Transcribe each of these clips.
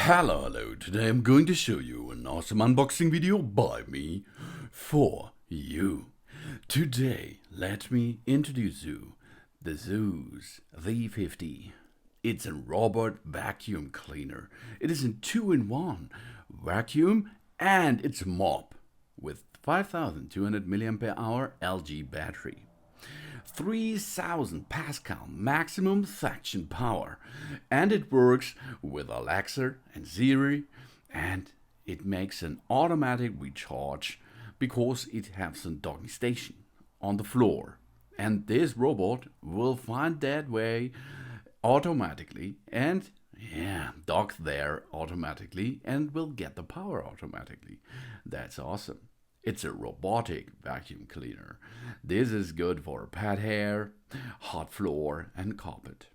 Hello, today I'm going to show you an awesome unboxing video by me for you. Today, let me introduce you the ZOOZEE Z50. It's a robot vacuum cleaner. It is a 2-in-1 vacuum and it's a mop with 5200mAh LG battery. 3000 Pascal maximum suction power, and it works with Alexa and Siri, and it makes an automatic recharge because it has a docking station on the floor, and this robot will find that way automatically and dock there automatically and will get the power automatically. That's awesome. It's a robotic vacuum cleaner. This is good for pet hair, hot floor, and carpet.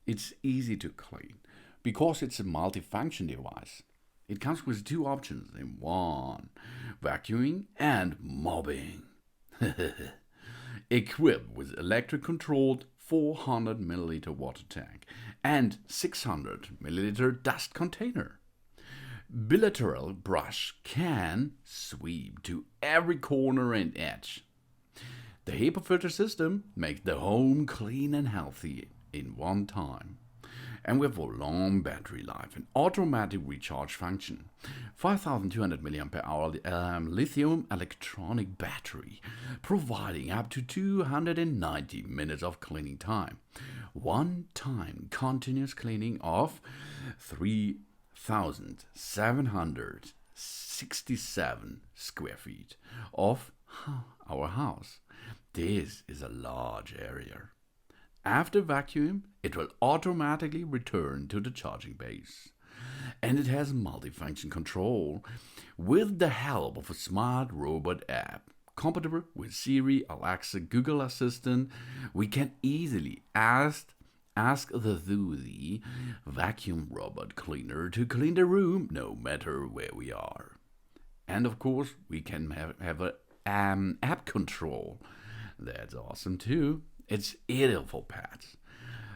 It's easy to clean because it's a multifunction device. It comes with two options in one: vacuuming and mopping. Equipped with electric controlled 400 milliliter water tank and 600 milliliter dust container. Bilateral brush can sweep to every corner and edge. The HEPA filter system makes the home clean and healthy in one time. And we have a long battery life and automatic recharge function. 5200mAh lithium electronic battery, providing up to 290 minutes of cleaning time. One-time continuous cleaning of 3,767 square feet of our house. This is a large area. After vacuum, it will automatically return to the charging base. And it has multifunction control with the help of a smart robot app. Compatible with Siri, Alexa, Google Assistant, we can easily ask the ZOOZEE vacuum robot cleaner to clean the room no matter where we are. And of course, we can have a app control. That's awesome too. It's ideal for pets.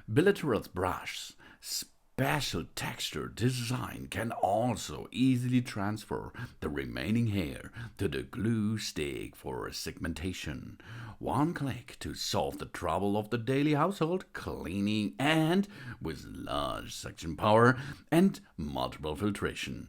Bilateral brush, special texture design can also easily transfer the remaining hair to the glue stick for segmentation. One click to solve the trouble of the daily household cleaning, and with large suction power and multiple filtration.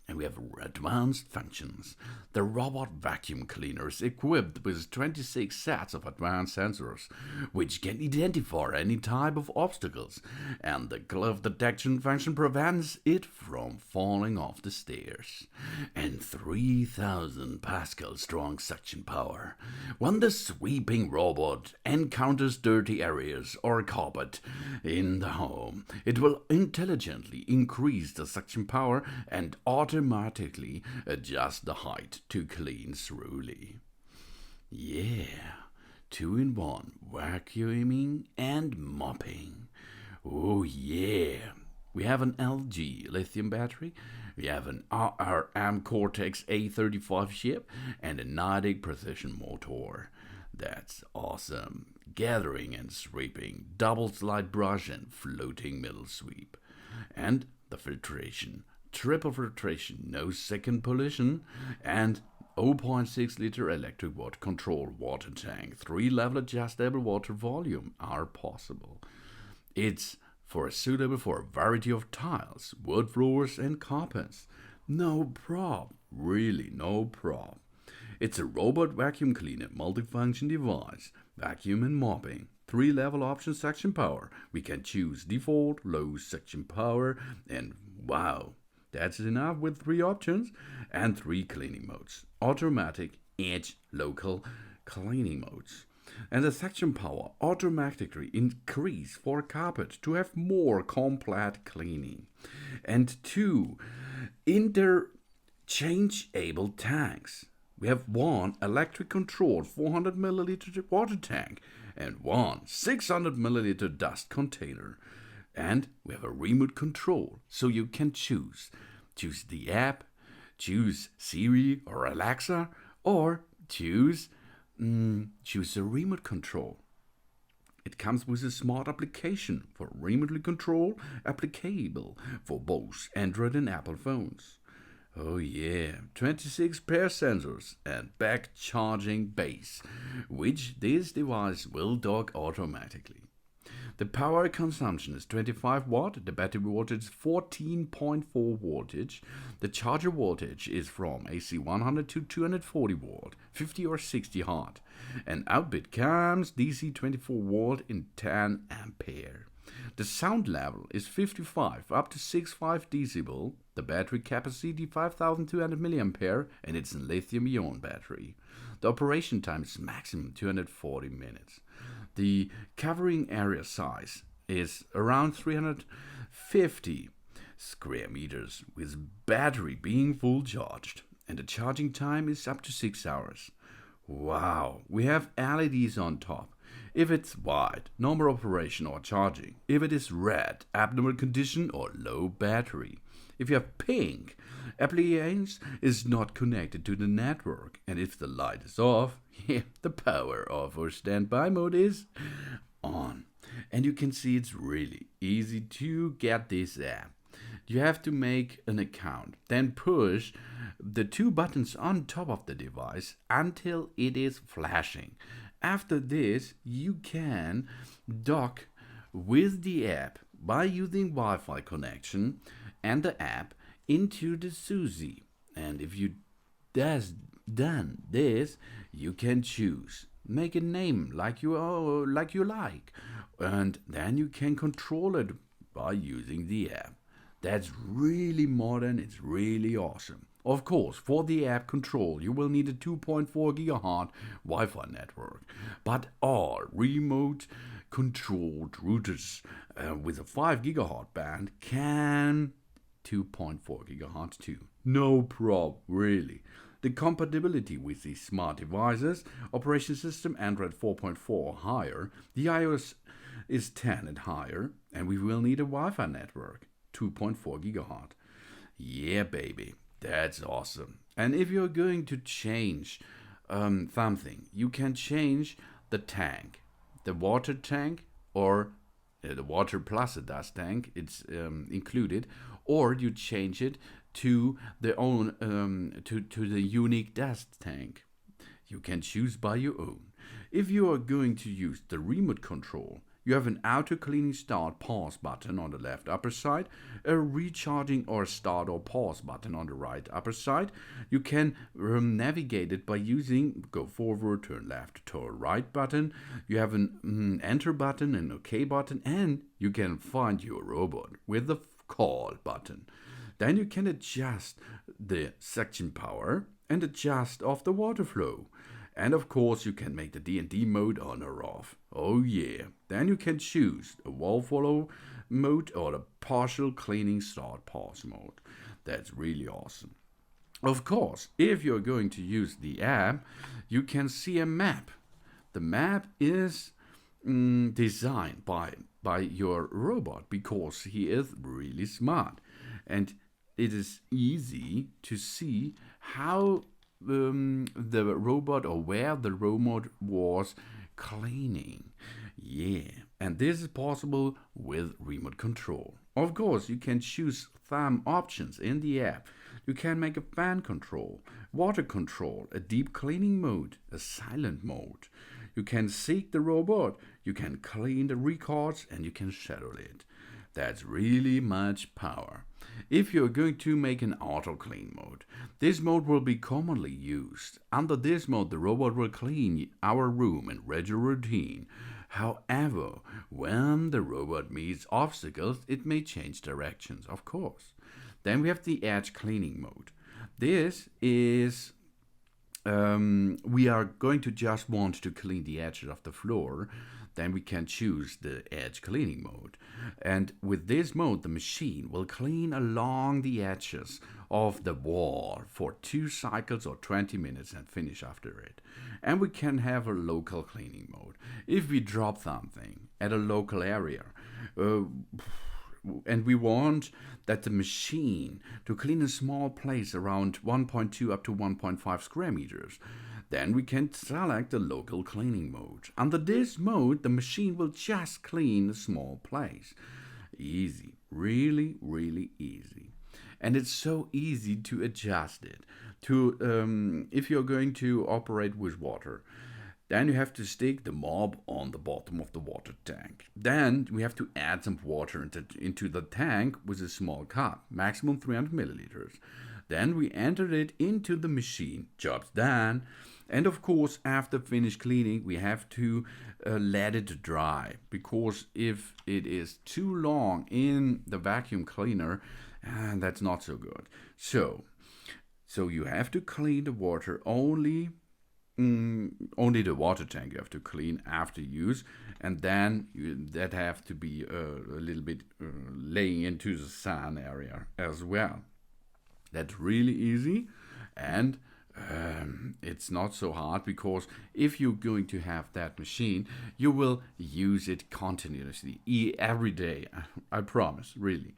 And we have advanced functions. The robot vacuum cleaner is equipped with 26 sets of advanced sensors, which can identify any type of obstacles, and the glove detection function prevents it from falling off the stairs. And 3000 Pascal strong suction power. When the sweeping robot encounters dirty areas or carpet in the home, it will intelligently increase the suction power and automatically adjust the height to clean thoroughly. Yeah, 2-in-1 vacuuming and mopping. Oh yeah. We have an LG lithium battery, we have an RM Cortex A35 chip, and a Nordic precision motor. That's awesome. Gathering and sweeping, double slide brush and floating middle sweep. And the filtration. Triple filtration, no second pollution, and 0.6 liter electric water control water tank. 3-level adjustable water volume are possible. It's suitable for a variety of tiles, wood floors, and carpets. No problem, really no problem. It's a robot vacuum cleaner multifunction device, vacuum and mopping. 3-level option suction power. We can choose default, low suction power, and wow, that's enough with 3 options and 3 cleaning modes: automatic, edge, local cleaning modes. And the suction power automatically increase for carpet to have more complete cleaning. And 2 interchangeable tanks. We have one electric controlled 400 milliliter water tank and one 600 milliliter dust container. And we have a remote control, so you can choose the app, choose Siri or Alexa, or choose the remote control. It comes with a smart application for remotely control, applicable for both Android and Apple phones. Oh yeah, 26 pair sensors and back charging base, which this device will dock automatically. The power consumption is 25 watt, the battery voltage is 14.4 voltage, the charger voltage is from AC 100 to 240 volt, 50 or 60 Hz, and output comes DC 24 volt in 10 ampere. The sound level is 55 up to 65 decibel, the battery capacity 5200 mAh, and it's a lithium-ion battery. The operation time is maximum 240 minutes. The covering area size is around 350 square meters, with battery being full charged, and the charging time is up to 6 hours. Wow, we have LEDs on top. If it's white, normal operation or charging. If it is red, abnormal condition or low battery. If you have pink, appliance is not connected to the network. And if the light is off, the power off or standby mode is on. And you can see it's really easy to get this app. You have to make an account, then push the two buttons on top of the device until it is flashing. After this, you can dock with the app by using Wi-Fi connection and the app into the ZOOZEE. And if you done this, you can choose, make a name like you like, and then you can control it by using the app. That's really modern, it's really awesome. Of course, for the app control, you will need a 2.4 GHz Wi-Fi network, but all remote controlled routers with a 5 GHz band can 2.4 GHz too. No problem, really. The compatibility with these smart devices, operation system Android 4.4 or higher, the iOS is 10 and higher, and we will need a Wi-Fi network, 2.4 GHz. Yeah, baby. That's awesome. And if you're going to change something, you can change the tank, the water tank, or the water plus a dust tank. It's included, or you change it to the to the unique dust tank. You can choose by your own. If you are going to use the remote control, you have an auto cleaning start pause button on the left upper side, a recharging or start or pause button on the right upper side. You can navigate it by using go forward, turn left, turn right button. You have an enter button, an OK button, and you can find your robot with the call button. Then you can adjust the suction power and adjust of the water flow. And of course, you can make the D&D mode on or off. Oh yeah. Then you can choose the wall follow mode or the partial cleaning start pause mode. That's really awesome. Of course, if you're going to use the app, you can see a map. The map is designed by your robot because he is really smart. And it is easy to see how the robot or where the robot was cleaning. Yeah, and this is possible with remote control. Of course, you can choose some options in the app. You can make a fan control, water control, a deep cleaning mode, a silent mode. You can seek the robot, you can clean the records, and you can schedule it. That's really much power. If you're going to make an auto clean mode, this mode will be commonly used. Under this mode, the robot will clean our room in regular routine. However, when the robot meets obstacles, it may change directions, of course. Then we have the edge cleaning mode. This is we are going to just want to clean the edges of the floor. Then we can choose the edge cleaning mode. And with this mode, the machine will clean along the edges of the wall for 2 cycles or 20 minutes and finish after it. And we can have a local cleaning mode. If we drop something at a local area, and we want that the machine to clean a small place around 1.2 up to 1.5 square meters, Then we can select the local cleaning mode. Under this mode, the machine will just clean a small place. Easy, really, really easy. And it's so easy to adjust it. If you're going to operate with water, then you have to stick the mop on the bottom of the water tank. Then we have to add some water into the tank with a small cup, maximum 300 milliliters. Then we enter it into the machine. Job's done. And of course, after finished cleaning, we have to let it dry, because if it is too long in the vacuum cleaner, that's not so good. So you have to clean the water only the water tank you have to clean after use, and then that have to be a little bit laying into the sun area as well. That's really easy, and it's not so hard, because if you're going to have that machine, you will use it continuously every day. I promise, really.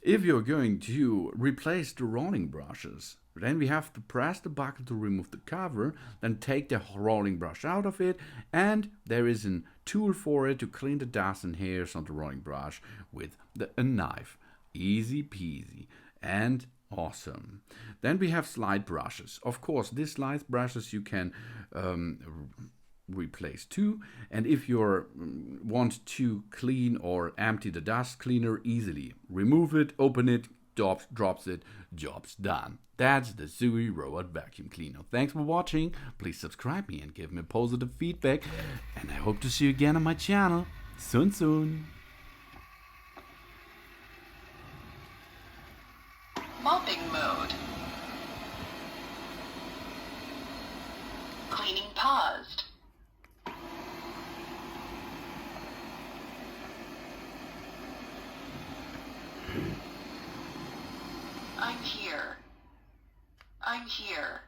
If you're going to replace the rolling brushes, then we have to press the button to remove the cover, then take the rolling brush out of it, and there is a tool for it to clean the dust and hairs on the rolling brush with a knife. Easy peasy and awesome. Then we have slide brushes. Of course, these slide brushes you can replace too, and if you want to clean or empty the dust cleaner easily, remove it, open it, drops it, job's done. That's the ZOOZEE Robot Vacuum Cleaner. Thanks for watching. Please subscribe me and give me positive feedback, and I hope to see you again on my channel soon. Mopping mode. Cleaning paused. I'm here. I'm here.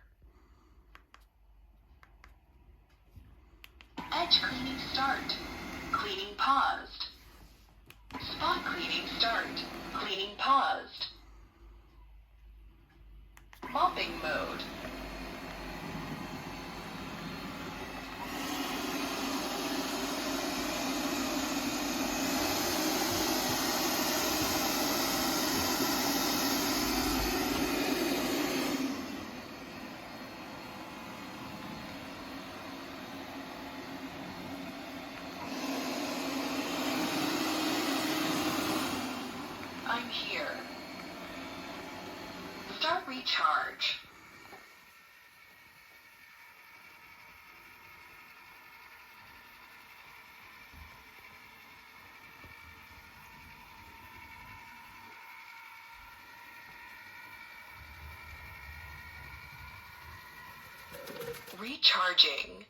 Edge cleaning start. Cleaning paused. Spot cleaning start. Cleaning paused. Mopping mode. I'm here. Start recharge. Recharging.